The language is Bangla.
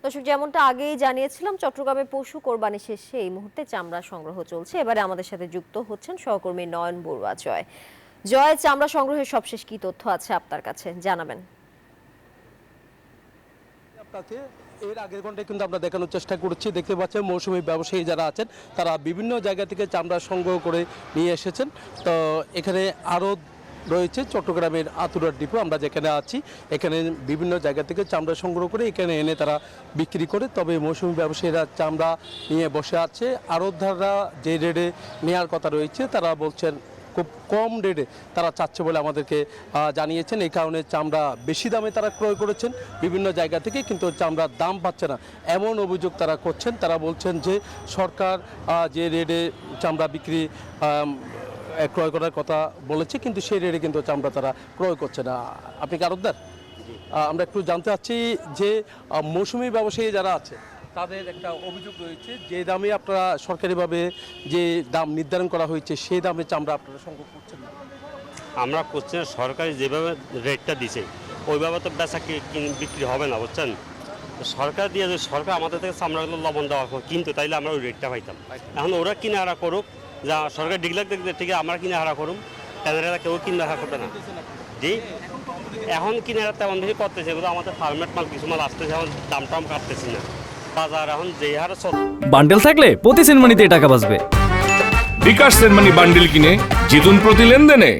দর্শক, যেমনটা আগেই জানিয়েছিলাম, চট্টগ্রামে পশু কোরবানি শেষে এই মুহূর্তে চামড়া সংগ্রহ চলছে। এবারে আমাদের সাথে যুক্ত হচ্ছেন সহকর্মী নয়ন বড়ুয়া। জয়, চামড়া সংগ্রহের সবশেষ কি তথ্য আছে আপনার কাছে, জানাবেন। আপনাকে এর আগের ঘন্টায় কিন্তু আমরা দেখানোর চেষ্টা করছি। দেখতে পাচ্ছেন মৌসুমী ব্যবসায়ী যারা আছেন তারা বিভিন্ন জায়গা থেকে চামড়া সংগ্রহ করে নিয়ে এসেছেন। তো এখানে আরও রয়েছে চট্টগ্রামের আতুরার ডিপো, আমরা যেখানে আছি এখানে বিভিন্ন জায়গা থেকে চামড়া সংগ্রহ করে এখানে এনে তারা বিক্রি করে। তবে মৌসুমী ব্যবসায়ীরা চামড়া নিয়ে বসে আছে। আড়তদাররা যে রেটে নেওয়ার কথা রয়েছে তারা বলছেন খুব কম রেটে তারা চাচ্ছে বলে আমাদেরকে জানিয়েছেন। এই কারণে চামড়া বেশি দামে তারা ক্রয় করেছেন বিভিন্ন জায়গা থেকে, কিন্তু চামড়ার দাম পাচ্ছে না এমন অভিযোগ তারা করছেন। তারা বলছেন যে সরকার যে রেটে চামড়া বিক্রি ক্রয় করার কথা বলেছে, কিন্তু সেই রেটে কিন্তু চামড়া তারা ক্রয় করছে না। আপনি কি আড়তদার? আমরা একটু জানতে চাচ্ছি যে মৌসুমী ব্যবসায়ী যারা আছে তাদের একটা অভিযোগ রয়েছে, যে দামে আপনারা সরকারিভাবে যে দাম নির্ধারণ করা হয়েছে সেই দামে চামড়া আপনারা সংগ্রহ করছেন না। আমরা করছি না, সরকারি যেভাবে রেটটা দিছে ওইভাবে তো বেচা বিক্রি হবে না, বুঝছেন। সরকার দিয়ে সরকার আমাদের থেকে চামড়াগুলো লবণ দেওয়া কিন্তু তাইলে আমরা ওই রেটটা পাইতাম। এখন ওরা কিনে হারা করুক, যা সরকার ডিগলাক দেখতে ঠিক আমরা কিনে হারা করুম, ট্যানারেরা কেউ কিনে হারা করবে না। জি, এখন কিনে হারা তেমন বেশি করতেছে, এগুলো আমাদের ফার্মেট মাল কিছু মাল আসতেছে, এখন দাম টাম কাটতেছি না। বাজার এখন যে হারে বান্ডেল থাকলে প্রতি সেনমানিতে টাকা বাঁচবে। বিকাশ সেনমানি বান্ডেল কিনে জিতুন প্রতি লেনদেনে।